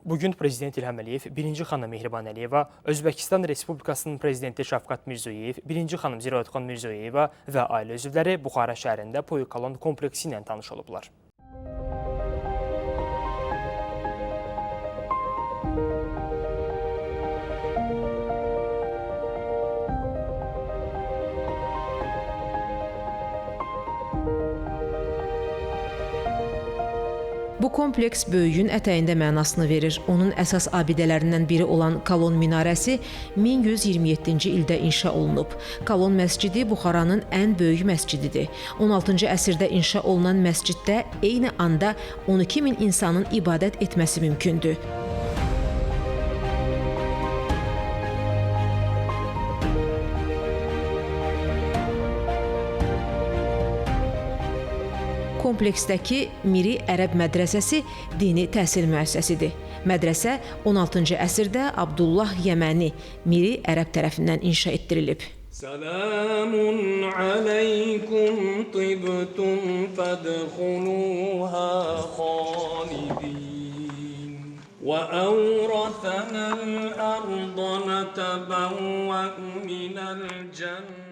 Bugün Prezident İlham Əliyev, birinci xanım Mehriban Əliyeva, Özbəkistan Respublikasının Prezidenti Şavkat Mirzoyev, birinci xanım Ziraətxan Mirzoyeva və ailə üzvləri Buxara şəhərində Poyukalon kompleksi ilə tanış olublar. Bu kompleks böyüyün ətəyində mənasını verir. Onun əsas abidələrindən biri olan Kolon minarəsi 1127-ci ildə inşa olunub. Kolon məscidi Buxaranın ən böyük məscididir. 16-cı əsrdə inşa olunan məsciddə eyni anda 12 min insanın ibadət etməsi mümkündür. Kompleksdəki Miri Ərəb mədrəsəsi dini təhsil müəssisəsidir. Mədrəsə 16-cı əsrdə Abdullah Yəməni Miri Ərəb tərəfindən inşa etdirilib. Salamun aleykum tibtum fadxuluha xalidin və əvrətənəl ərdə nətəbəvvə minəl cənnə